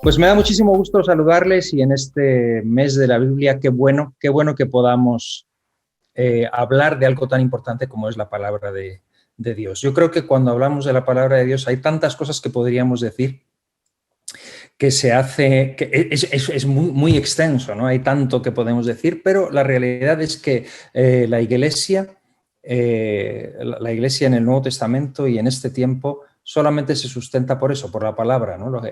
Pues me da muchísimo gusto saludarles y en este mes de la Biblia, qué bueno que podamos hablar de algo tan importante como es la palabra de Dios. Yo creo que cuando hablamos de la palabra de Dios hay tantas cosas que podríamos decir que se hace, que es muy extenso, ¿no? Hay tanto que podemos decir, pero la realidad es que la Iglesia en el Nuevo Testamento y en este tiempo solamente se sustenta por eso, por la palabra, ¿no?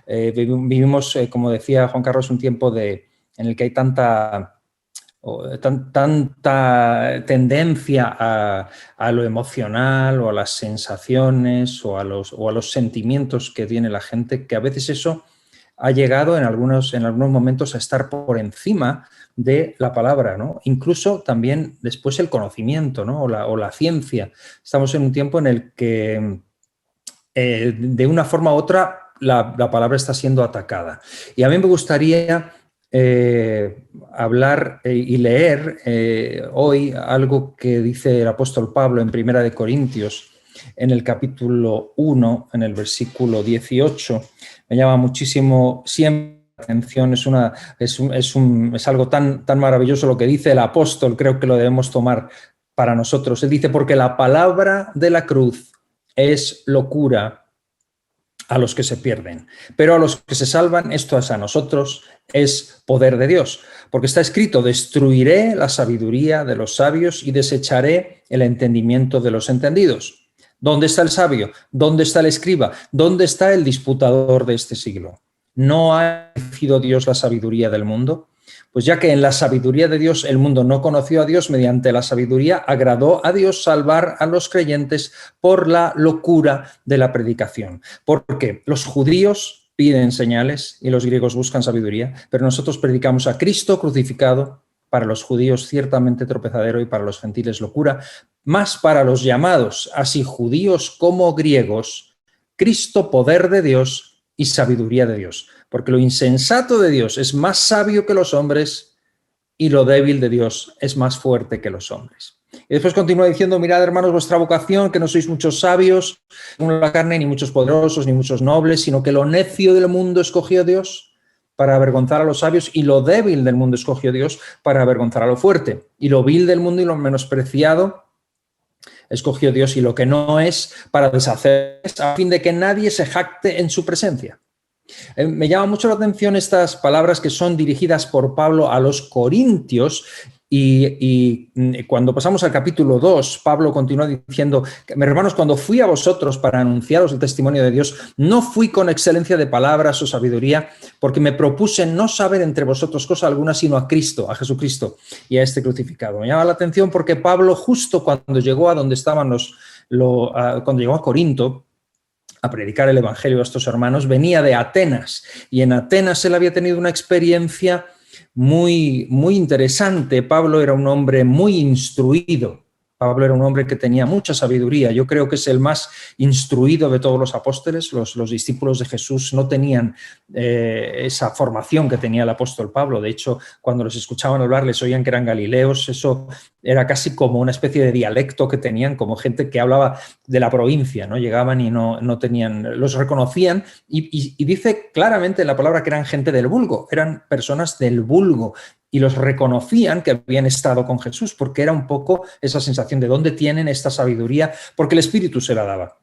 Vivimos, como decía Juan Carlos, un tiempo en el que hay tanta tendencia a lo emocional o a las sensaciones o a los sentimientos que tiene la gente, que a veces eso ha llegado en algunos momentos a estar por encima de la palabra, ¿no? Incluso también después el conocimiento, ¿no? o la ciencia. Estamos en un tiempo en el que de una forma u otra la palabra está siendo atacada. Y a mí me gustaría hablar y leer hoy algo que dice el apóstol Pablo en Primera de Corintios, en el capítulo 1, en el versículo 18. Me llama muchísimo siempre la atención, es algo tan maravilloso lo que dice el apóstol, creo que lo debemos tomar para nosotros. Él dice, porque la palabra de la cruz es locura a los que se pierden, pero a los que se salvan, esto es a nosotros, es poder de Dios. Porque está escrito, destruiré la sabiduría de los sabios y desecharé el entendimiento de los entendidos. ¿Dónde está el sabio? ¿Dónde está el escriba? ¿Dónde está el disputador de este siglo? ¿No ha elegido Dios la sabiduría del mundo? Pues ya que en la sabiduría de Dios el mundo no conoció a Dios, mediante la sabiduría agradó a Dios salvar a los creyentes por la locura de la predicación. Porque los judíos piden señales y los griegos buscan sabiduría, pero nosotros predicamos a Cristo crucificado, para los judíos ciertamente tropezadero y para los gentiles locura, más para los llamados, así judíos como griegos, Cristo poder de Dios y sabiduría de Dios. Porque lo insensato de Dios es más sabio que los hombres y lo débil de Dios es más fuerte que los hombres. Y después continúa diciendo, mirad, hermanos, vuestra vocación, que no sois muchos sabios, según la carne, ni muchos poderosos, ni muchos nobles, sino que lo necio del mundo escogió Dios para avergonzar a los sabios, y lo débil del mundo escogió Dios para avergonzar a lo fuerte. Y lo vil del mundo y lo menospreciado escogió Dios, y lo que no es, para deshacer, a fin de que nadie se jacte en su presencia. Me llama mucho la atención estas palabras que son dirigidas por Pablo a los corintios y cuando pasamos al capítulo 2, Pablo continúa diciendo, mis hermanos, cuando fui a vosotros para anunciaros el testimonio de Dios, no fui con excelencia de palabras o sabiduría, porque me propuse no saber entre vosotros cosa alguna, sino a Cristo, a Jesucristo y a este crucificado. Me llama la atención porque Pablo, justo cuando llegó a donde estaban cuando llegó a Corinto, a predicar el evangelio a estos hermanos, venía de Atenas, y en Atenas él había tenido una experiencia muy interesante. Pablo era un hombre muy instruido. Pablo era un hombre que tenía mucha sabiduría. Yo creo que es el más instruido de todos los apóstoles. Los discípulos de Jesús no tenían esa formación que tenía el apóstol Pablo. De hecho, cuando los escuchaban hablar, les oían que eran galileos. Eso era casi como una especie de dialecto que tenían, como gente que hablaba de la provincia, ¿no? Llegaban y no tenían, los reconocían y dice claramente en la palabra que eran gente del vulgo, eran personas del vulgo. Y los reconocían que habían estado con Jesús, porque era un poco esa sensación de dónde tienen esta sabiduría, porque el Espíritu se la daba.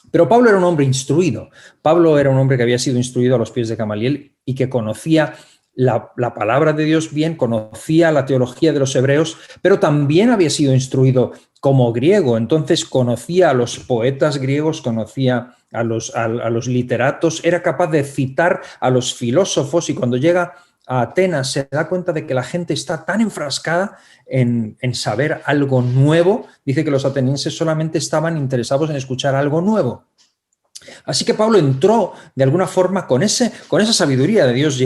Pero Pablo era un hombre instruido. Pablo era un hombre que había sido instruido a los pies de Gamaliel y que conocía la palabra de Dios bien, conocía la teología de los hebreos, pero también había sido instruido como griego. Entonces conocía a los poetas griegos, conocía a los literatos, era capaz de citar a los filósofos, y cuando llega a Atenas se da cuenta de que la gente está tan enfrascada en saber algo nuevo. Dice que los atenienses solamente estaban interesados en escuchar algo nuevo. Así que Pablo entró de alguna forma con esa sabiduría de Dios,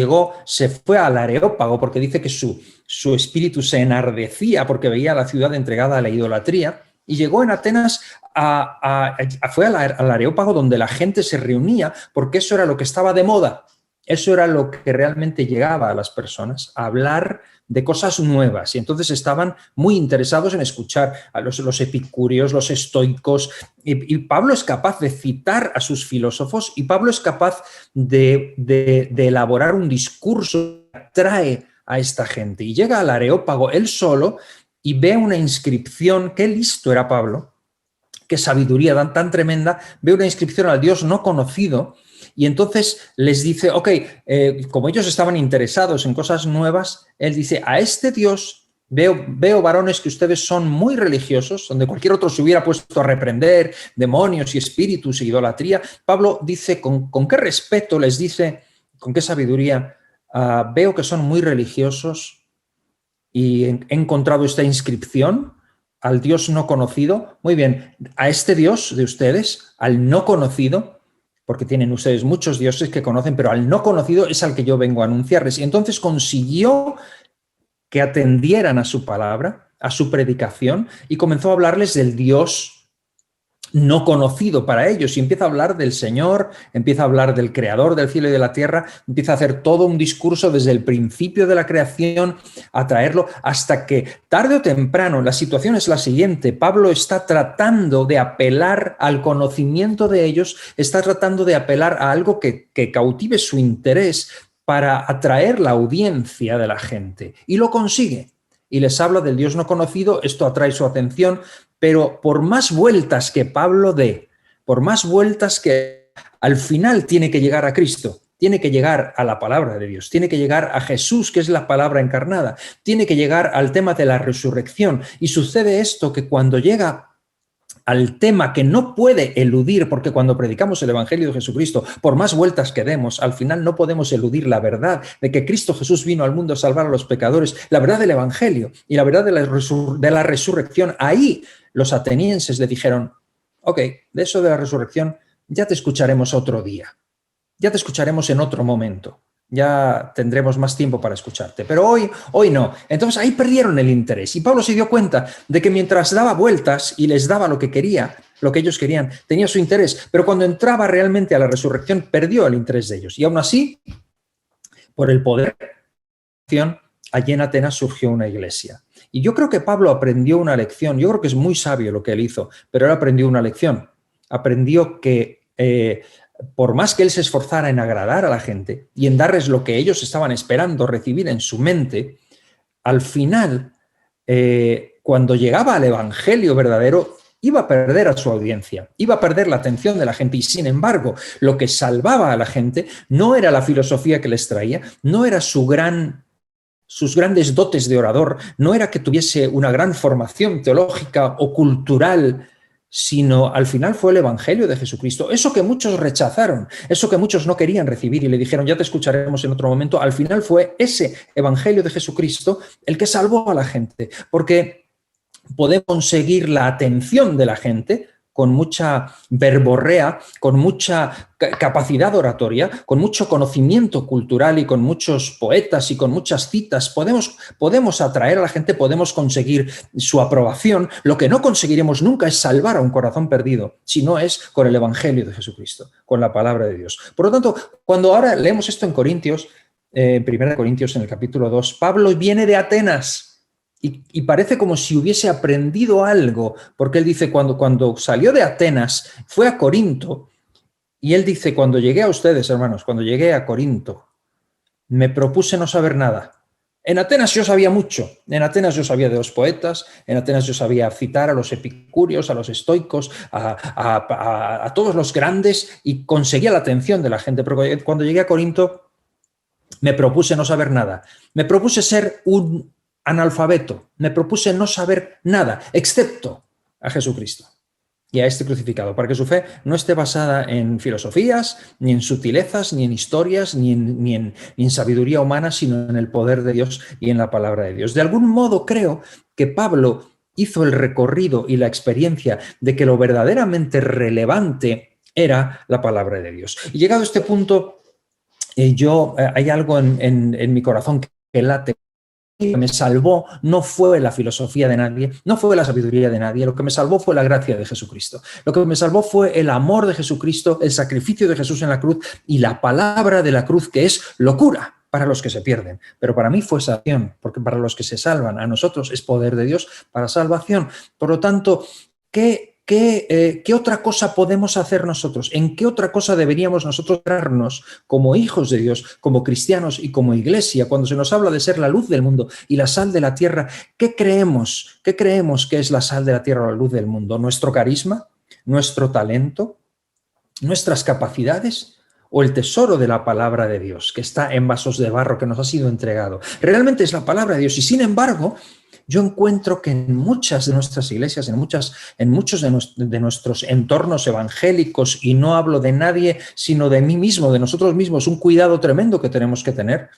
se fue al Areópago, porque dice que su espíritu se enardecía porque veía a la ciudad entregada a la idolatría, y llegó en Atenas, fue al Areópago, donde la gente se reunía, porque eso era lo que estaba de moda. Eso era lo que realmente llegaba a las personas, a hablar de cosas nuevas. Y entonces estaban muy interesados en escuchar a los epicúreos, los estoicos. Y Pablo es capaz de citar a sus filósofos y Pablo es capaz de elaborar un discurso que atrae a esta gente. Y llega al Areópago él solo y ve una inscripción. Qué listo era Pablo, qué sabiduría tan tremenda. Ve una inscripción al Dios no conocido. Y entonces les dice, ok, como ellos estaban interesados en cosas nuevas, él dice, a este Dios veo varones que ustedes son muy religiosos, donde cualquier otro se hubiera puesto a reprender demonios y espíritus e idolatría. Pablo dice, con qué respeto les dice, con qué sabiduría, veo que son muy religiosos y he encontrado esta inscripción al Dios no conocido. Muy bien, a este Dios de ustedes, al no conocido, porque tienen ustedes muchos dioses que conocen, pero al no conocido es al que yo vengo a anunciarles. Y entonces consiguió que atendieran a su palabra, a su predicación, y comenzó a hablarles del Dios no conocido para ellos, y empieza a hablar del Señor, empieza a hablar del Creador del cielo y de la tierra, empieza a hacer todo un discurso desde el principio de la creación, a traerlo hasta que tarde o temprano, la situación es la siguiente: Pablo está tratando de apelar al conocimiento de ellos, está tratando de apelar a algo que cautive su interés para atraer la audiencia de la gente, y lo consigue. Y les habla del Dios no conocido, esto atrae su atención, pero por más vueltas que Pablo dé, por más vueltas que al final tiene que llegar a Cristo, tiene que llegar a la palabra de Dios, tiene que llegar a Jesús, que es la palabra encarnada, tiene que llegar al tema de la resurrección. Y sucede esto, que cuando llega al tema que no puede eludir, porque cuando predicamos el Evangelio de Jesucristo, por más vueltas que demos, al final no podemos eludir la verdad de que Cristo Jesús vino al mundo a salvar a los pecadores, la verdad del Evangelio y la verdad de la resurrección. Ahí los atenienses le dijeron, ok, de eso de la resurrección ya te escucharemos otro día, ya te escucharemos en otro momento, ya tendremos más tiempo para escucharte, pero hoy no. Entonces ahí perdieron el interés, y Pablo se dio cuenta de que mientras daba vueltas y les daba lo que quería, lo que ellos querían, tenía su interés, pero cuando entraba realmente a la resurrección perdió el interés de ellos. Y aún así, por el poder de la acción, allí en Atenas surgió una iglesia. Y yo creo que Pablo aprendió una lección. Yo creo que es muy sabio lo que él hizo, pero él aprendió una lección. Aprendió que por más que él se esforzara en agradar a la gente y en darles lo que ellos estaban esperando recibir en su mente, al final, cuando llegaba al evangelio verdadero, iba a perder a su audiencia, iba a perder la atención de la gente. Y sin embargo, lo que salvaba a la gente no era la filosofía que les traía, no era sus grandes dotes de orador, no era que tuviese una gran formación teológica o cultural, sino al final fue el Evangelio de Jesucristo. Eso que muchos rechazaron, eso que muchos no querían recibir y le dijeron, ya te escucharemos en otro momento, al final fue ese Evangelio de Jesucristo el que salvó a la gente, porque podemos conseguir la atención de la gente con mucha verborrea, con mucha capacidad oratoria, con mucho conocimiento cultural y con muchos poetas y con muchas citas. Podemos atraer a la gente, podemos conseguir su aprobación. Lo que no conseguiremos nunca es salvar a un corazón perdido, sino es con el Evangelio de Jesucristo, con la palabra de Dios. Por lo tanto, cuando ahora leemos esto en Corintios, en 1 Corintios en el capítulo 2, Pablo viene de Atenas. Y parece como si hubiese aprendido algo, porque él dice, cuando salió de Atenas, fue a Corinto, y él dice, cuando llegué a ustedes, hermanos, cuando llegué a Corinto, me propuse no saber nada. En Atenas yo sabía mucho, en Atenas yo sabía de los poetas, en Atenas yo sabía citar a los epicúreos, a los estoicos, a todos los grandes, y conseguía la atención de la gente, pero cuando llegué a Corinto, me propuse no saber nada, me propuse ser un analfabeto, me propuse no saber nada, excepto a Jesucristo y a este crucificado, para que su fe no esté basada en filosofías, ni en sutilezas, ni en historias, ni en sabiduría humana, sino en el poder de Dios y en la palabra de Dios. De algún modo creo que Pablo hizo el recorrido y la experiencia de que lo verdaderamente relevante era la palabra de Dios. Y llegado a este punto, hay algo en mi corazón que late me salvó no fue la filosofía de nadie, no fue la sabiduría de nadie, lo que me salvó fue la gracia de Jesucristo. Lo que me salvó fue el amor de Jesucristo, el sacrificio de Jesús en la cruz y la palabra de la cruz, que es locura para los que se pierden. Pero para mí fue salvación, porque para los que se salvan, a nosotros es poder de Dios para salvación. Por lo tanto, ¿qué otra cosa podemos hacer nosotros? ¿En qué otra cosa deberíamos nosotros darnos como hijos de Dios, como cristianos y como iglesia? Cuando se nos habla de ser la luz del mundo y la sal de la tierra, ¿qué creemos? ¿Qué creemos que es la sal de la tierra o la luz del mundo? ¿Nuestro carisma? ¿Nuestro talento? ¿Nuestras capacidades? ¿O el tesoro de la palabra de Dios que está en vasos de barro que nos ha sido entregado? Realmente es la palabra de Dios y sin embargo yo encuentro que en muchas de nuestras iglesias, en muchos de nuestros entornos evangélicos, y no hablo de nadie sino de mí mismo, de nosotros mismos, un cuidado tremendo que tenemos que tener,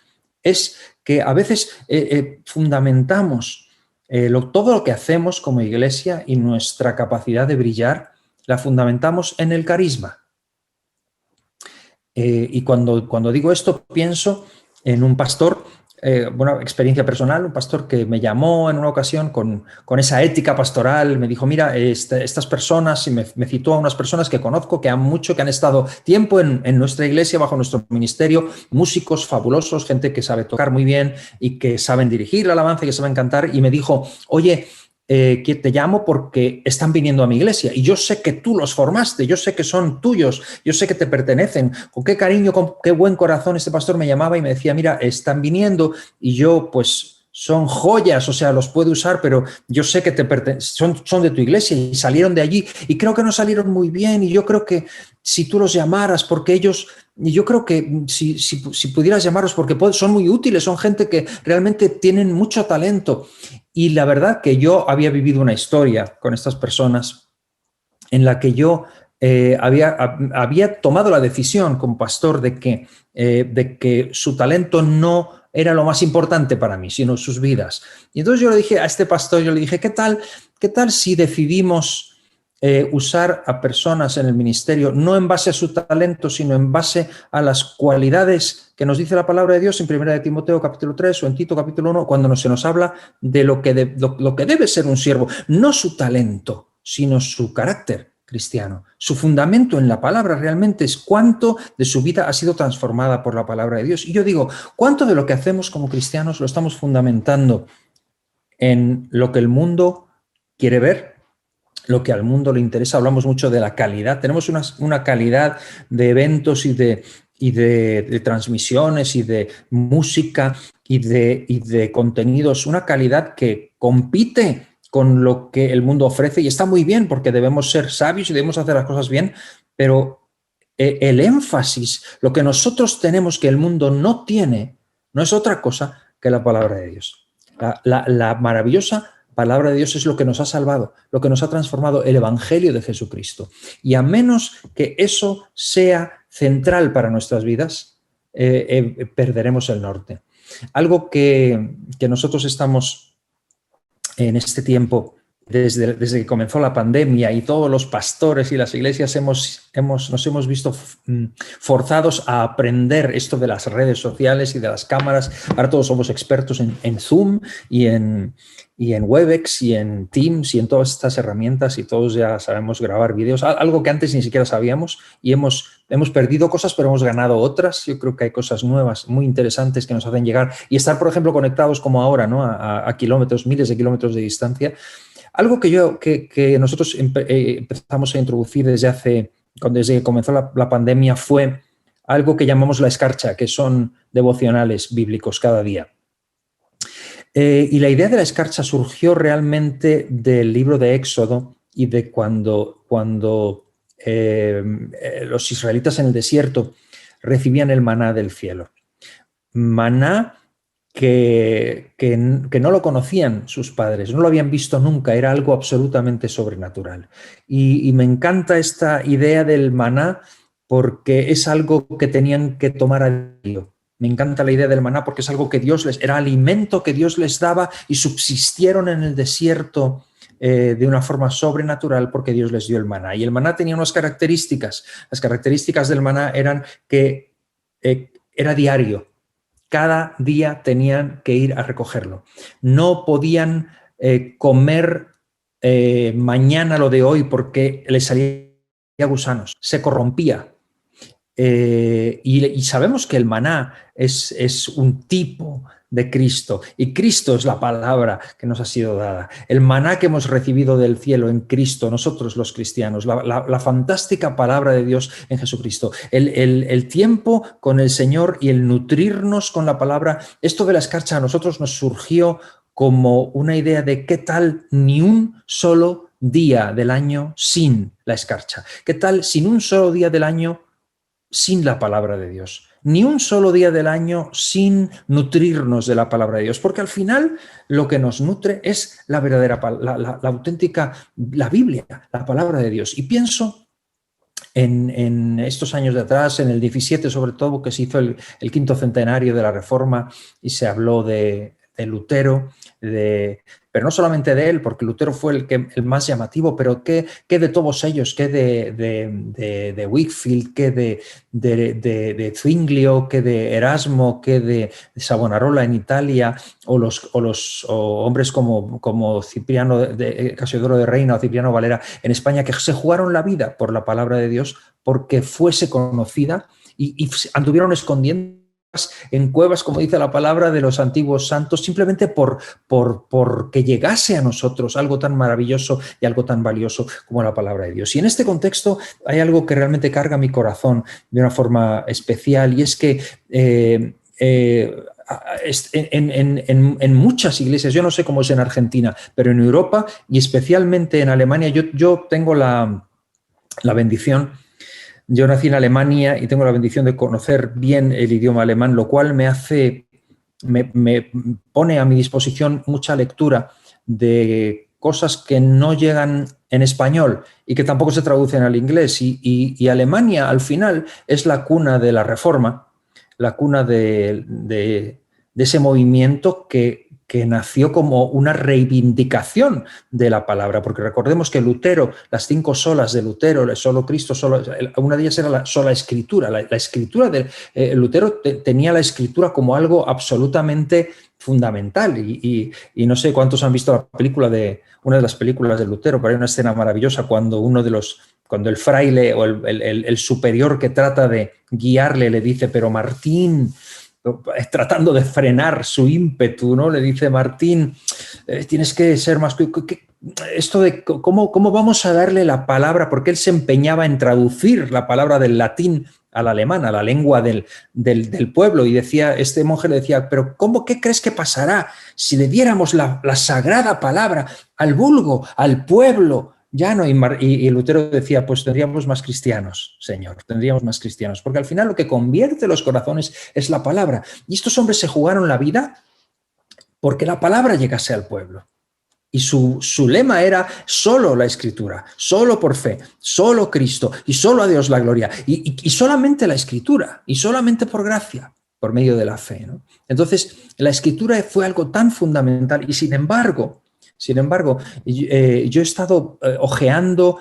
es que a veces fundamentamos todo lo que hacemos como iglesia y nuestra capacidad de brillar, la fundamentamos en el carisma. Y cuando digo esto, pienso en un pastor, una experiencia personal, un pastor que me llamó en una ocasión con esa ética pastoral, me dijo, mira, estas personas, y me citó a unas personas que conozco, que han estado tiempo en nuestra iglesia, bajo nuestro ministerio, músicos fabulosos, gente que sabe tocar muy bien y que saben dirigir la alabanza y que saben cantar, y me dijo, oye, que te llamo porque están viniendo a mi iglesia y yo sé que tú los formaste, yo sé que son tuyos, yo sé que te pertenecen. Con qué cariño, con qué buen corazón este pastor me llamaba y me decía, mira, están viniendo y yo pues son joyas, o sea, los puedo usar, pero yo sé que son de tu iglesia y salieron de allí y creo que no salieron muy bien y yo creo que si tú los llamaras, porque ellos... Y yo creo que si pudieras llamarlos, porque son muy útiles, son gente que realmente tienen mucho talento. Y la verdad que yo había vivido una historia con estas personas en la que yo había tomado la decisión como pastor de que su talento no era lo más importante para mí, sino sus vidas. Y entonces yo le dije a este pastor, ¿qué tal si decidimos usar a personas en el ministerio no en base a su talento, sino en base a las cualidades que nos dice la palabra de Dios en 1 de Timoteo capítulo 3 o en Tito capítulo 1, cuando se nos habla de lo que debe ser un siervo, no su talento, sino su carácter cristiano. Su fundamento en la palabra realmente es cuánto de su vida ha sido transformada por la palabra de Dios. Y yo digo, ¿cuánto de lo que hacemos como cristianos lo estamos fundamentando en lo que el mundo quiere ver? Lo que al mundo le interesa. Hablamos mucho de la calidad. Tenemos una calidad de eventos y de transmisiones y de música y de contenidos, una calidad que compite con lo que el mundo ofrece y está muy bien porque debemos ser sabios y debemos hacer las cosas bien, pero el énfasis, lo que nosotros tenemos que el mundo no tiene, no es otra cosa que la palabra de Dios. La maravillosa palabra de Dios es lo que nos ha salvado, lo que nos ha transformado, el Evangelio de Jesucristo. Y a menos que eso sea central para nuestras vidas, perderemos el norte. Algo que nosotros estamos en este tiempo, desde que comenzó la pandemia y todos los pastores y las iglesias nos hemos visto forzados a aprender esto de las redes sociales y de las cámaras. Ahora todos somos expertos en Zoom y en Webex y en Teams y en todas estas herramientas y todos ya sabemos grabar vídeos, algo que antes ni siquiera sabíamos y hemos perdido cosas pero hemos ganado otras. Yo creo que hay cosas nuevas muy interesantes que nos hacen llegar y estar, por ejemplo, conectados como ahora, ¿no? a kilómetros, miles de kilómetros de distancia. Algo que nosotros empezamos a introducir desde que comenzó la pandemia fue algo que llamamos la escarcha, que son devocionales bíblicos cada día. Y la idea de la escarcha surgió realmente del libro de Éxodo y de cuando los israelitas en el desierto recibían el maná del cielo. Maná que no lo conocían sus padres, no lo habían visto nunca, era algo absolutamente sobrenatural. Y me encanta esta idea del maná porque es algo que tenían que tomar a diario. Me encanta la idea del maná porque es algo que era alimento que Dios les daba y subsistieron en el desierto de una forma sobrenatural porque Dios les dio el maná. Y el maná tenía unas características. Las características del maná eran que era diario. cada día tenían que ir a recogerlo. No podían comer mañana lo de hoy porque les salía gusanos, se corrompía. Y sabemos que el maná es un tipo de Cristo, y Cristo es la palabra que nos ha sido dada. El maná que hemos recibido del cielo en Cristo, nosotros los cristianos, la fantástica palabra de Dios en Jesucristo, el tiempo con el Señor y el nutrirnos con la palabra. Esto de la escarcha a nosotros nos surgió como una idea de qué tal ni un solo día del año sin la escarcha, qué tal sin un solo día del año sin la palabra de Dios, ni un solo día del año sin nutrirnos de la palabra de Dios, porque al final lo que nos nutre es la verdadera, la auténtica, la Biblia, la palabra de Dios. Y pienso en estos años de atrás, en el 17 sobre todo, que se hizo el quinto centenario de la Reforma y se habló de Lutero, pero no solamente de él, porque Lutero fue el más llamativo, pero que de todos ellos, que de Whitefield, que de Zwinglio, que de Erasmo, que de Savonarola en Italia, o hombres como Cipriano Casiodoro de Reina o Cipriano Valera en España, que se jugaron la vida por la palabra de Dios porque fuese conocida y anduvieron escondiendo en cuevas, como dice la palabra, de los antiguos santos, simplemente por que llegase a nosotros algo tan maravilloso y algo tan valioso como la palabra de Dios. Y en este contexto hay algo que realmente carga mi corazón de una forma especial, y es que en muchas iglesias, yo no sé cómo es en Argentina, pero en Europa y especialmente en Alemania, yo tengo la bendición. Yo nací en Alemania y tengo la bendición de conocer bien el idioma alemán, lo cual me pone a mi disposición mucha lectura de cosas que no llegan en español y que tampoco se traducen al inglés. Y Alemania, al final, es la cuna de la Reforma, la cuna de ese movimiento que nació como una reivindicación de la palabra, porque recordemos que Lutero, las 5 solas de Lutero, solo Cristo, una de ellas era la sola escritura. La escritura de Lutero tenía la escritura como algo absolutamente fundamental, y no sé cuántos han visto la película una de las películas de Lutero, pero hay una escena maravillosa cuando cuando el fraile o el superior que trata de guiarle le dice: pero Martín, tratando de frenar su ímpetu, ¿no? Le dice: Martín, tienes que ser más... Esto de cómo vamos a darle la palabra, porque él se empeñaba en traducir la palabra del latín al alemán, a la lengua del pueblo, y este monje le decía: pero ¿qué crees que pasará si le diéramos la sagrada palabra al vulgo, al pueblo llano? Y Lutero decía: pues tendríamos más cristianos, Señor, tendríamos más cristianos, porque al final lo que convierte los corazones es la palabra. Y estos hombres se jugaron la vida porque la palabra llegase al pueblo. Y su lema era: solo la Escritura, solo por fe, solo Cristo y solo a Dios la gloria. Y solamente la Escritura, y solamente por gracia, por medio de la fe, ¿no? Entonces, la Escritura fue algo tan fundamental, y sin embargo, yo he estado hojeando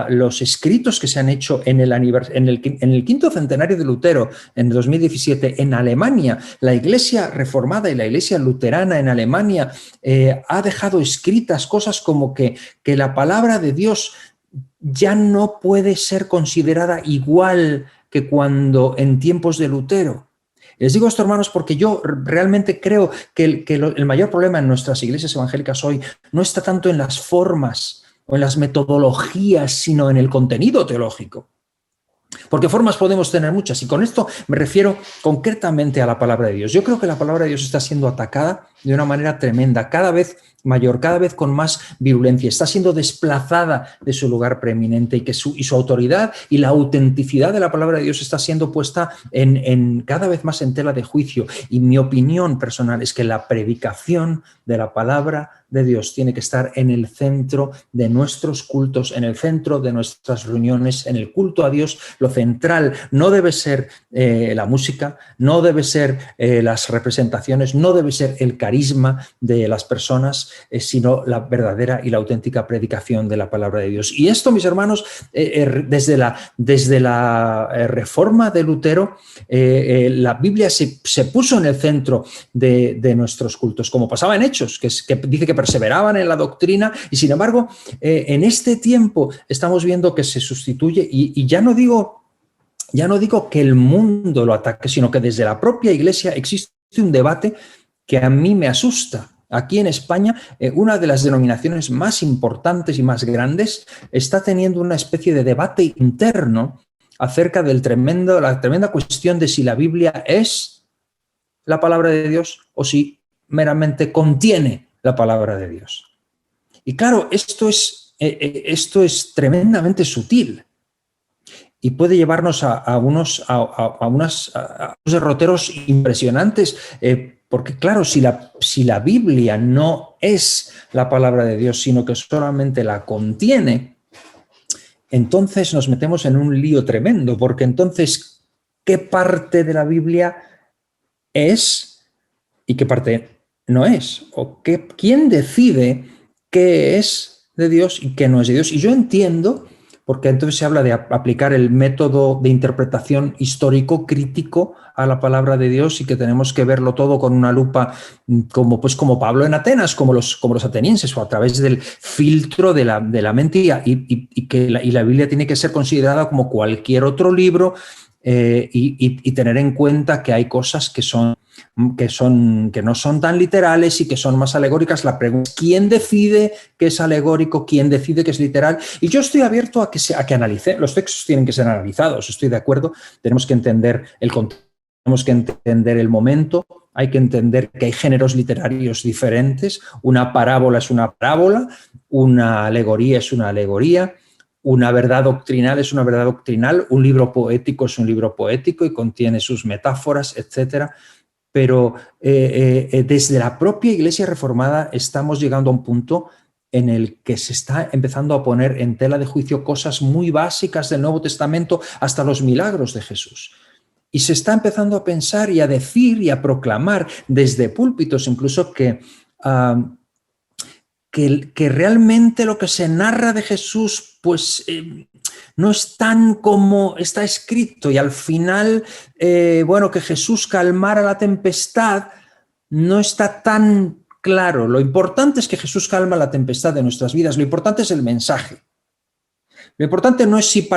los escritos que se han hecho en el quinto centenario de Lutero, en 2017, en Alemania. La Iglesia Reformada y la Iglesia Luterana en Alemania ha dejado escritas cosas como que la palabra de Dios ya no puede ser considerada igual que cuando en tiempos de Lutero. Les digo esto, hermanos, porque yo realmente creo que el mayor problema en nuestras iglesias evangélicas hoy no está tanto en las formas o en las metodologías, sino en el contenido teológico. Porque formas podemos tener muchas, y con esto me refiero concretamente a la palabra de Dios. Yo creo que la palabra de Dios está siendo atacada de una manera tremenda, cada vez mayor, cada vez con más virulencia. Está siendo desplazada de su lugar preeminente, y su autoridad y la autenticidad de la palabra de Dios está siendo puesta cada vez más en tela de juicio. Y mi opinión personal es que la predicación de la palabra de Dios tiene que estar en el centro de nuestros cultos, en el centro de nuestras reuniones, en el culto a Dios. lo central no debe ser la música, no debe ser las representaciones, no debe ser el carisma de las personas, sino la verdadera y la auténtica predicación de la palabra de Dios. Y esto, mis hermanos, desde la reforma de Lutero, la Biblia se puso en el centro de nuestros cultos, como pasaba en Hechos, que dice que perseveraban en la doctrina, y sin embargo, en este tiempo estamos viendo que se sustituye, y ya no digo que el mundo lo ataque, sino que desde la propia Iglesia existe un debate que a mí me asusta. Aquí en España, una de las denominaciones más importantes y más grandes está teniendo una especie de debate interno acerca de la tremenda cuestión de si la Biblia es la palabra de Dios o si meramente contiene la palabra de Dios. Y claro, esto es tremendamente sutil y puede llevarnos a unos derroteros impresionantes, porque claro, si la Biblia no es la palabra de Dios, sino que solamente la contiene, entonces nos metemos en un lío tremendo, porque entonces, ¿qué parte de la Biblia es y qué parte no es? ¿O quién decide qué es de Dios y qué no es de Dios? Y yo entiendo, porque entonces se habla de aplicar el método de interpretación histórico crítico a la palabra de Dios y que tenemos que verlo todo con una lupa, como Pablo en Atenas, como los atenienses, o a través del filtro de la mente, y la Biblia tiene que ser considerada como cualquier otro libro, y tener en cuenta que hay cosas que no son tan literales y que son más alegóricas. La pregunta es: ¿quién decide qué es alegórico? ¿Quién decide qué es literal? Y yo estoy abierto a que analice. Los textos tienen que ser analizados, estoy de acuerdo. Tenemos que entender el contexto, tenemos que entender el momento, hay que entender que hay géneros literarios diferentes. Una parábola es una parábola, una alegoría es una alegoría, una verdad doctrinal es una verdad doctrinal, un libro poético es un libro poético y contiene sus metáforas, etcétera. Pero desde la propia Iglesia reformada estamos llegando a un punto en el que se está empezando a poner en tela de juicio cosas muy básicas del Nuevo Testamento, hasta los milagros de Jesús. Y se está empezando a pensar y a decir y a proclamar desde púlpitos incluso que realmente lo que se narra de Jesús pues no es tan como está escrito, y al final, que Jesús calmara la tempestad no está tan claro. Lo importante es que Jesús calma la tempestad de nuestras vidas, lo importante es el mensaje. Lo importante no es si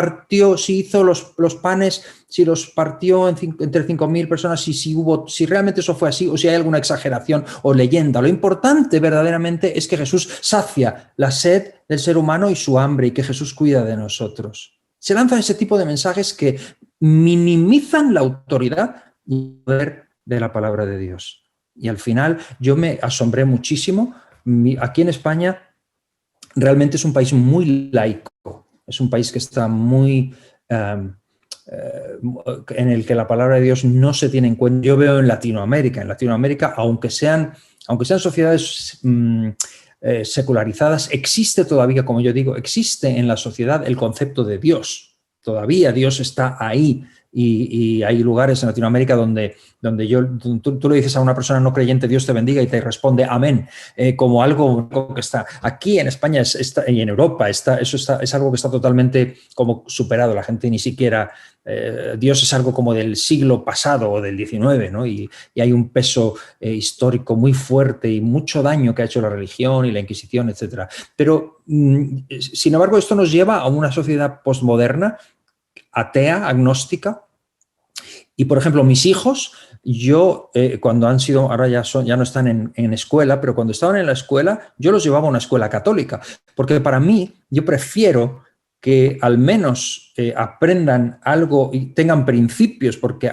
hizo los panes, si los partió entre 5.000 personas, si realmente eso fue así, o si hay alguna exageración o leyenda. Lo importante verdaderamente es que Jesús sacia la sed del ser humano y su hambre, y que Jesús cuida de nosotros. Se lanzan ese tipo de mensajes que minimizan la autoridad y el poder de la palabra de Dios. Y al final yo me asombré muchísimo. Aquí en España realmente es un país muy laico. Es un país que está muy en el que la palabra de Dios no se tiene en cuenta. Yo veo en Latinoamérica, aunque sean sociedades secularizadas, existe todavía, como yo digo, existe en la sociedad el concepto de Dios. Todavía Dios está ahí. Y hay lugares en Latinoamérica donde tú le dices a una persona no creyente: Dios te bendiga, y te responde amén, como algo que está aquí en España y en Europa. Es algo que está totalmente como superado. La gente ni siquiera, Dios es algo como del siglo pasado o del XIX, ¿no? Y hay un peso histórico muy fuerte y mucho daño que ha hecho la religión y la Inquisición, etcétera. Pero, sin embargo, esto nos lleva a una sociedad postmoderna, atea, agnóstica. Y, por ejemplo, mis hijos, cuando han sido, ahora ya no están en escuela, pero cuando estaban en la escuela, yo los llevaba a una escuela católica, porque para mí, yo prefiero que al menos aprendan algo y tengan principios, porque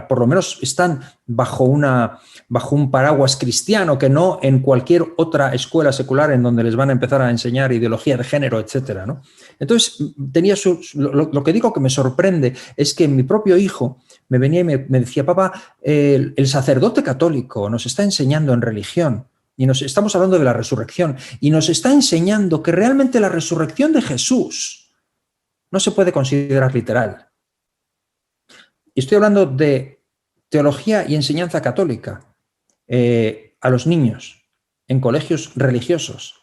por lo menos están bajo un paraguas cristiano, que no en cualquier otra escuela secular en donde les van a empezar a enseñar ideología de género, etcétera, ¿no? Entonces, lo que digo que me sorprende es que mi propio hijo me venía y me decía: papá, el sacerdote católico nos está enseñando en religión, y estamos hablando de la resurrección, y nos está enseñando que realmente la resurrección de Jesús no se puede considerar literal. y estoy hablando de teología y enseñanza católica, a los niños en colegios religiosos,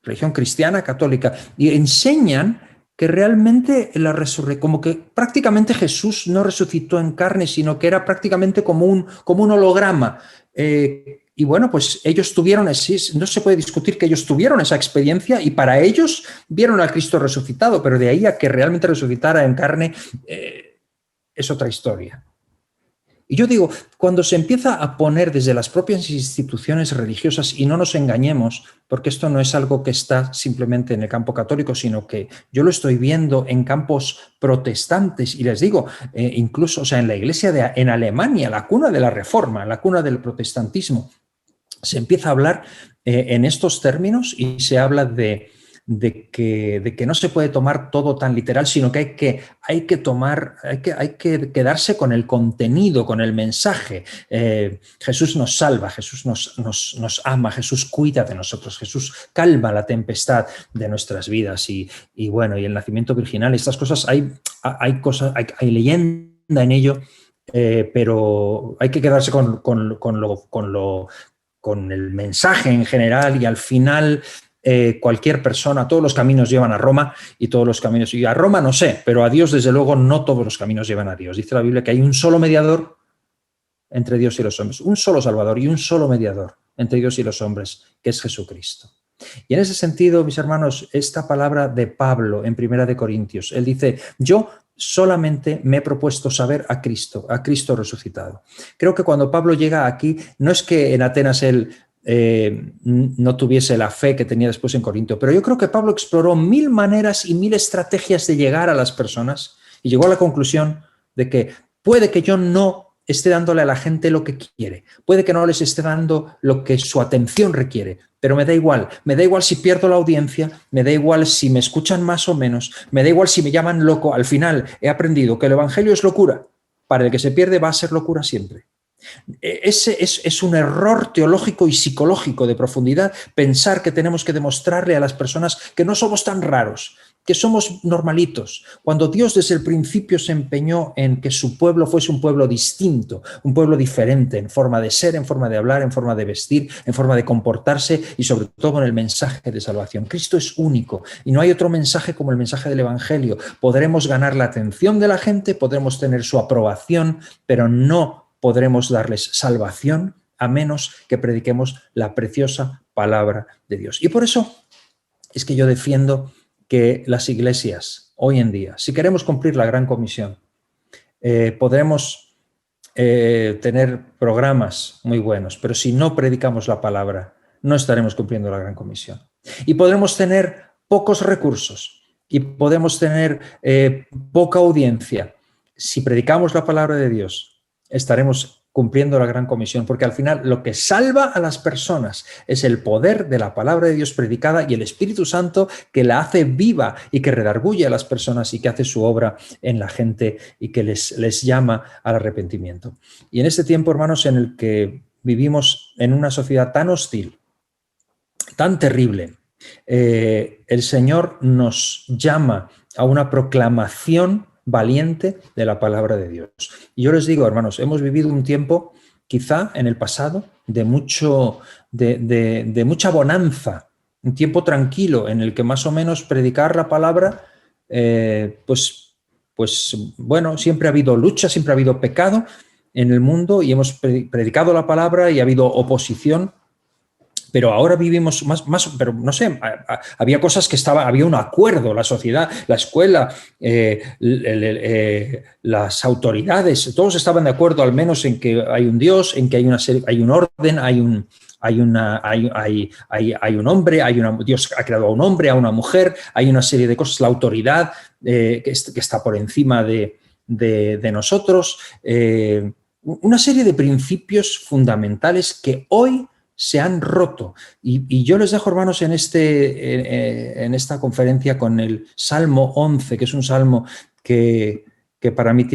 religión cristiana, católica, y enseñan que realmente la resurrección, como que prácticamente Jesús no resucitó en carne, sino que era prácticamente como un holograma. Y bueno, pues ellos tuvieron, no se puede discutir que ellos tuvieron esa experiencia y para ellos vieron al Cristo resucitado, pero de ahí a que realmente resucitara en carne es otra historia. Y yo digo, cuando se empieza a poner desde las propias instituciones religiosas, y no nos engañemos, porque esto no es algo que está simplemente en el campo católico, sino que yo lo estoy viendo en campos protestantes, y les digo, incluso, o sea, en la iglesia en Alemania, la cuna de la Reforma, la cuna del protestantismo, se empieza a hablar en estos términos y se habla de que no se puede tomar todo tan literal, sino que hay que quedarse con el contenido, con el mensaje. Jesús nos salva, Jesús nos ama, Jesús cuida de nosotros, Jesús calma la tempestad de nuestras vidas y bueno, y el nacimiento virginal, estas cosas, hay leyenda en ello, pero hay que quedarse con el mensaje en general y al final cualquier persona, todos los caminos llevan a Roma y todos los caminos, y a Roma no sé, pero a Dios desde luego no todos los caminos llevan a Dios. Dice la Biblia que hay un solo mediador entre Dios y los hombres, un solo Salvador y un solo mediador entre Dios y los hombres, que es Jesucristo. Y en ese sentido, mis hermanos, esta palabra de Pablo en 1 Corintios, él dice, yo solamente me he propuesto saber a Cristo resucitado. Creo que cuando Pablo llega aquí, no es que en Atenas él no tuviese la fe que tenía después en Corinto, pero yo creo que Pablo exploró 1000 maneras y 1000 estrategias de llegar a las personas y llegó a la conclusión de que puede que yo no esté dándole a la gente lo que quiere, puede que no les esté dando lo que su atención requiere, pero me da igual si pierdo la audiencia, me da igual si me escuchan más o menos, me da igual si me llaman loco, al final he aprendido que el evangelio es locura, para el que se pierde va a ser locura siempre. Ese es un error teológico y psicológico de profundidad, pensar que tenemos que demostrarle a las personas que no somos tan raros, que somos normalitos, cuando Dios desde el principio se empeñó en que su pueblo fuese un pueblo distinto, un pueblo diferente en forma de ser, en forma de hablar, en forma de vestir, en forma de comportarse y sobre todo en el mensaje de salvación. Cristo es único y no hay otro mensaje como el mensaje del Evangelio. Podremos ganar la atención de la gente, podremos tener su aprobación, pero no podremos darles salvación a menos que prediquemos la preciosa palabra de Dios. Y por eso es que yo defiendo que las iglesias hoy en día, si queremos cumplir la Gran Comisión, podremos tener programas muy buenos, pero si no predicamos la palabra, no estaremos cumpliendo la Gran Comisión. Y podremos tener pocos recursos y podemos tener poca audiencia. Si predicamos la palabra de Dios, estaremos cumpliendo la Gran Comisión, porque al final lo que salva a las personas es el poder de la palabra de Dios predicada y el Espíritu Santo que la hace viva y que redarguye a las personas y que hace su obra en la gente y que les llama al arrepentimiento. Y en este tiempo, hermanos, en el que vivimos en una sociedad tan hostil, tan terrible, el Señor nos llama a una proclamación valiente de la palabra de Dios. Y yo les digo, hermanos, hemos vivido un tiempo, quizá en el pasado, de mucha bonanza, un tiempo tranquilo en el que más o menos predicar la palabra, pues bueno, siempre ha habido lucha, siempre ha habido pecado en el mundo y hemos predicado la palabra y ha habido oposición. Pero ahora vivimos más, pero no sé, había cosas que había un acuerdo, la sociedad, la escuela, las autoridades, todos estaban de acuerdo al menos en que hay un Dios, en que hay un orden, hay un hombre, Dios ha creado a un hombre, a una mujer, hay una serie de cosas, la autoridad que está por encima de nosotros, una serie de principios fundamentales que hoy se han roto. Y yo les dejo, hermanos, en esta conferencia con el Salmo 11, que es un salmo que para mí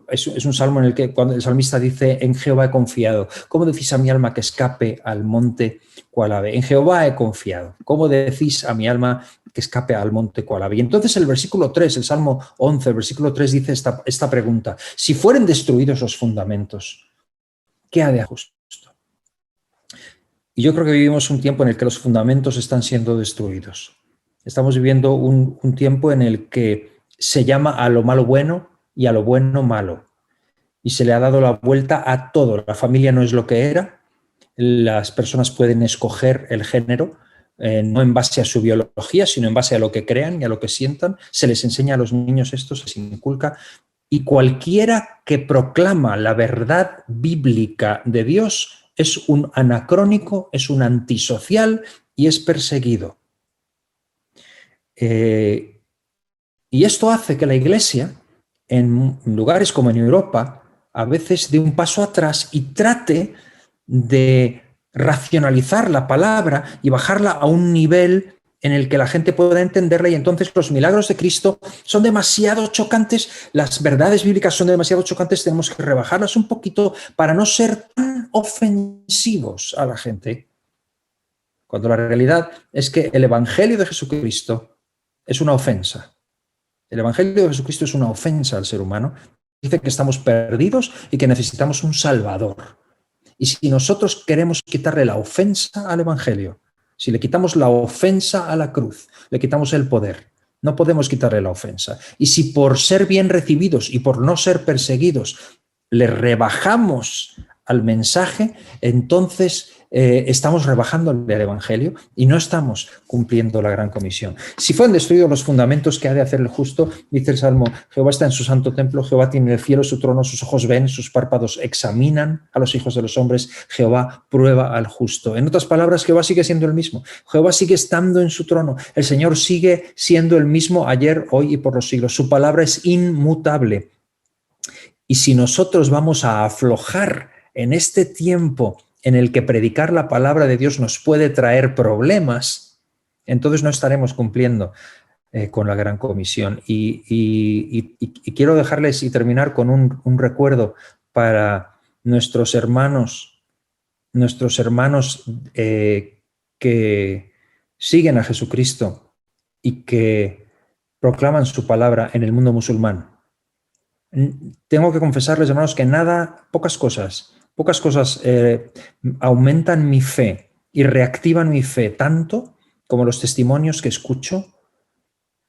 es un salmo en el que cuando el salmista dice, en Jehová he confiado. ¿Cómo decís a mi alma que escape al monte cual ave? En Jehová he confiado. ¿Cómo decís a mi alma que escape al monte cual ave. Y entonces el versículo 3, el Salmo 11, el versículo 3 dice esta pregunta: si fueren destruidos los fundamentos, ¿qué ha de hacer justo? Y yo creo que vivimos un tiempo en el que los fundamentos están siendo destruidos. Estamos viviendo un tiempo en el que se llama a lo malo bueno y a lo bueno malo. Y se le ha dado la vuelta a todo. La familia no es lo que era. Las personas pueden escoger el género, no en base a su biología, sino en base a lo que crean y a lo que sientan. Se les enseña a los niños esto, se les inculca. Y cualquiera que proclama la verdad bíblica de Dios es un anacrónico, es un antisocial y es perseguido. Y esto hace que la Iglesia, en lugares como en Europa, a veces dé un paso atrás y trate de racionalizar la palabra y bajarla a un nivel en el que la gente pueda entenderla, y entonces los milagros de Cristo son demasiado chocantes, las verdades bíblicas son demasiado chocantes, tenemos que rebajarlas un poquito para no ser tan ofensivos a la gente, cuando la realidad es que el Evangelio de Jesucristo es una ofensa. El Evangelio de Jesucristo es una ofensa al ser humano. Dice que estamos perdidos y que necesitamos un Salvador. Y si nosotros queremos quitarle la ofensa al Evangelio, si le quitamos la ofensa a la cruz, le quitamos el poder, no podemos quitarle la ofensa. Y si por ser bien recibidos y por no ser perseguidos le rebajamos al mensaje, entonces estamos rebajando el Evangelio y no estamos cumpliendo la gran comisión. Si fueron destruidos los fundamentos, ¿qué ha de hacer el justo? Dice el Salmo: Jehová está en su santo templo, Jehová tiene el cielo su trono, sus ojos ven, sus párpados examinan a los hijos de los hombres, Jehová prueba al justo. En otras palabras, Jehová sigue siendo el mismo, Jehová sigue estando en su trono, el Señor sigue siendo el mismo ayer, hoy y por los siglos. Su palabra es inmutable. Y si nosotros vamos a aflojar en este tiempo en el que predicar la palabra de Dios nos puede traer problemas, entonces no estaremos cumpliendo con la gran comisión. Y quiero dejarles y terminar con un recuerdo para nuestros hermanos que siguen a Jesucristo y que proclaman su palabra en el mundo musulmán. Tengo que confesarles, hermanos, que pocas cosas aumentan mi fe y reactivan mi fe tanto como los testimonios que escucho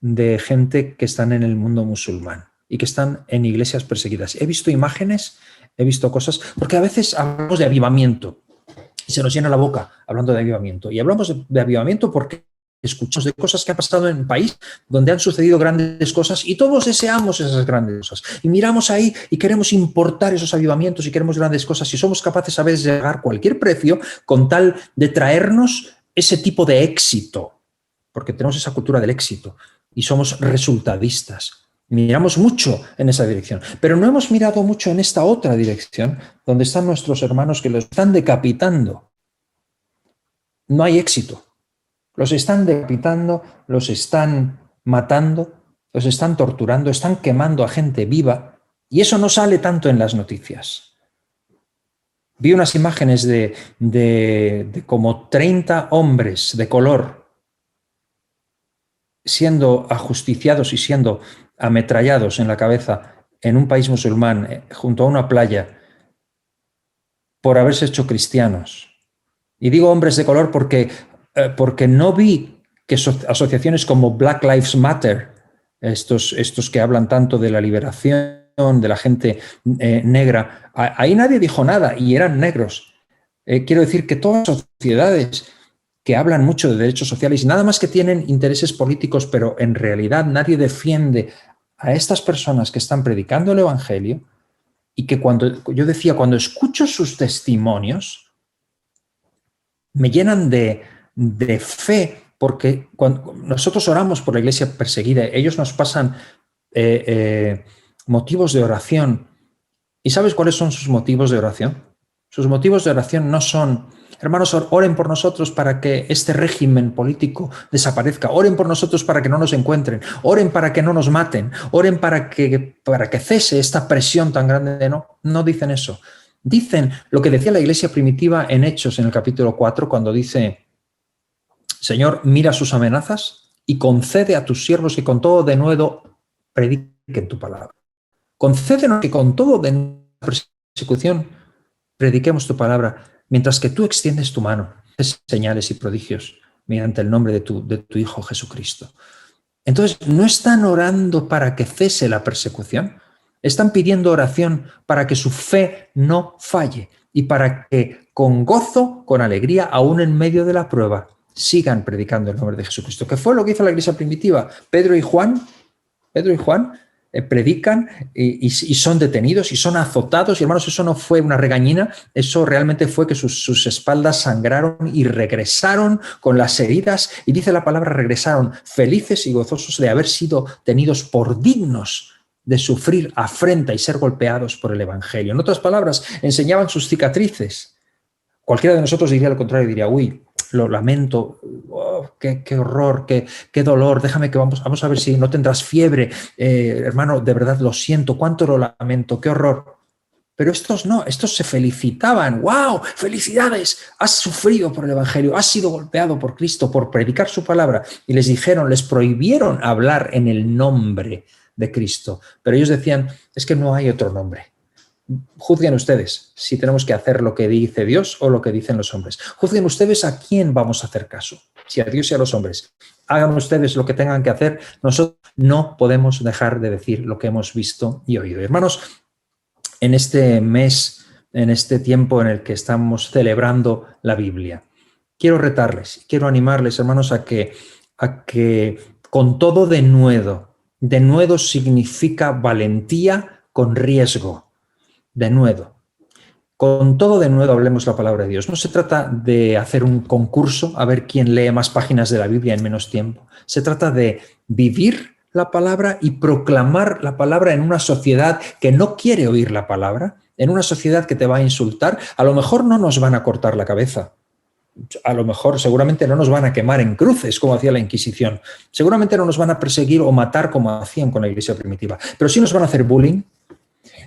de gente que están en el mundo musulmán y que están en iglesias perseguidas. He visto imágenes, he visto cosas, porque a veces hablamos de avivamiento y se nos llena la boca hablando de avivamiento. Y hablamos de avivamiento porque escuchamos de cosas que han pasado en el país donde han sucedido grandes cosas y todos deseamos esas grandes cosas. Y miramos ahí y queremos importar esos avivamientos y queremos grandes cosas y somos capaces a veces de pagar cualquier precio con tal de traernos ese tipo de éxito, porque tenemos esa cultura del éxito y somos resultadistas. Miramos mucho en esa dirección, pero no hemos mirado mucho en esta otra dirección donde están nuestros hermanos que los están decapitando. No hay éxito. Los están decapitando, los están matando, los están torturando, están quemando a gente viva y eso no sale tanto en las noticias. Vi unas imágenes de como 30 hombres de color siendo ajusticiados y siendo ametrallados en la cabeza en un país musulmán junto a una playa por haberse hecho cristianos. Y digo hombres de color porque no vi que asociaciones como Black Lives Matter, estos que hablan tanto de la liberación de la gente negra, ahí nadie dijo nada y eran negros. Quiero decir que todas las sociedades que hablan mucho de derechos sociales y nada más que tienen intereses políticos, pero en realidad nadie defiende a estas personas que están predicando el Evangelio y que cuando escucho sus testimonios me llenan de fe, porque cuando nosotros oramos por la iglesia perseguida, ellos nos pasan motivos de oración. ¿Y sabes cuáles son sus motivos de oración? Sus motivos de oración no son: hermanos, oren por nosotros para que este régimen político desaparezca, oren por nosotros para que no nos encuentren, oren para que no nos maten, oren para que cese esta presión tan grande. No dicen eso. Dicen lo que decía la iglesia primitiva en Hechos, en el capítulo 4, cuando dice: Señor, mira sus amenazas y concede a tus siervos que con todo denuedo prediquen tu palabra. Concédenos que con todo denuedo persecución prediquemos tu palabra, mientras que tú extiendes tu mano, haces señales y prodigios mediante el nombre de tu Hijo Jesucristo. Entonces, no están orando para que cese la persecución, están pidiendo oración para que su fe no falle y para que con gozo, con alegría, aún en medio de la prueba, sigan predicando el nombre de Jesucristo. ¿Qué fue lo que hizo la iglesia primitiva? Pedro y Juan predican y son detenidos y son azotados. Y hermanos, eso no fue una regañina, eso realmente fue que sus espaldas sangraron y regresaron con las heridas. Y dice la palabra, regresaron felices y gozosos de haber sido tenidos por dignos de sufrir afrenta y ser golpeados por el Evangelio. En otras palabras, enseñaban sus cicatrices. Cualquiera de nosotros diría lo contrario, diría, uy, lo lamento, oh, qué horror, qué dolor, déjame que vamos a ver si no tendrás fiebre, hermano, de verdad lo siento, cuánto lo lamento, qué horror. Pero estos no, estos se felicitaban, wow, felicidades, has sufrido por el Evangelio, has sido golpeado por Cristo, por predicar su palabra. Y les dijeron, les prohibieron hablar en el nombre de Cristo, pero ellos decían, es que no hay otro nombre. Juzguen ustedes si tenemos que hacer lo que dice Dios o lo que dicen los hombres. Juzguen ustedes a quién vamos a hacer caso, si a Dios y a los hombres. Hagan ustedes lo que tengan que hacer. Nosotros no podemos dejar de decir lo que hemos visto y oído. Hermanos, en este mes, en este tiempo en el que estamos celebrando la Biblia, quiero retarles, quiero animarles, hermanos, a que con todo denuedo significa valentía con riesgo. Denuedo. Con todo denuedo hablemos la palabra de Dios. No se trata de hacer un concurso a ver quién lee más páginas de la Biblia en menos tiempo. Se trata de vivir la palabra y proclamar la palabra en una sociedad que no quiere oír la palabra, en una sociedad que te va a insultar. A lo mejor no nos van a cortar la cabeza. A lo mejor seguramente no nos van a quemar en cruces como hacía la Inquisición. Seguramente no nos van a perseguir o matar como hacían con la iglesia primitiva. Pero sí nos van a hacer bullying.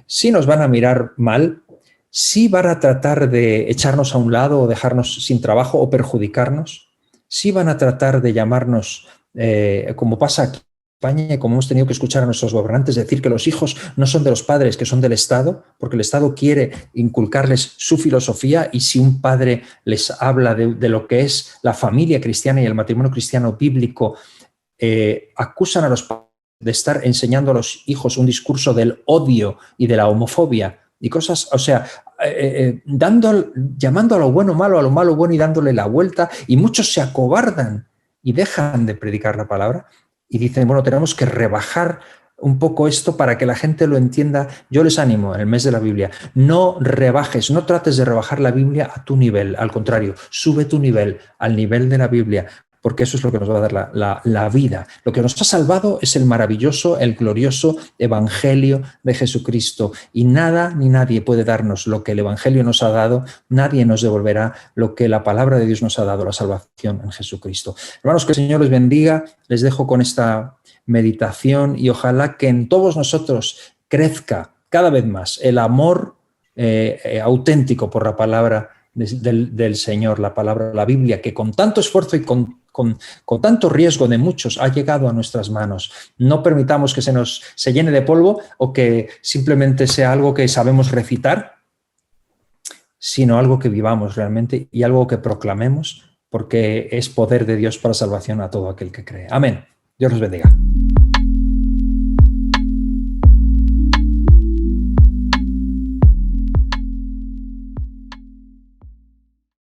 Sí nos van a mirar mal, sí van a tratar de echarnos a un lado o dejarnos sin trabajo o perjudicarnos, sí van a tratar de llamarnos, como pasa aquí en España y como hemos tenido que escuchar a nuestros gobernantes decir que los hijos no son de los padres, que son del Estado, porque el Estado quiere inculcarles su filosofía y si un padre les habla de lo que es la familia cristiana y el matrimonio cristiano bíblico, acusan a los padres de estar enseñando a los hijos un discurso del odio y de la homofobia y cosas, o sea, llamando a lo bueno malo, a lo malo bueno y dándole la vuelta, y muchos se acobardan y dejan de predicar la palabra y dicen, bueno, tenemos que rebajar un poco esto para que la gente lo entienda. Yo les animo en el mes de la Biblia, no rebajes, no trates de rebajar la Biblia a tu nivel, al contrario, sube tu nivel al nivel de la Biblia, porque eso es lo que nos va a dar la vida. Lo que nos ha salvado es el maravilloso, el glorioso Evangelio de Jesucristo. Y nada ni nadie puede darnos lo que el Evangelio nos ha dado, nadie nos devolverá lo que la palabra de Dios nos ha dado, la salvación en Jesucristo. Hermanos, que el Señor les bendiga, les dejo con esta meditación y ojalá que en todos nosotros crezca cada vez más el amor auténtico por la palabra del Señor, la palabra, la Biblia, que con tanto esfuerzo y con tanto riesgo de muchos ha llegado a nuestras manos. No permitamos que se llene de polvo o que simplemente sea algo que sabemos recitar, sino algo que vivamos realmente y algo que proclamemos, porque es poder de Dios para salvación a todo aquel que cree. Amén. Dios los bendiga.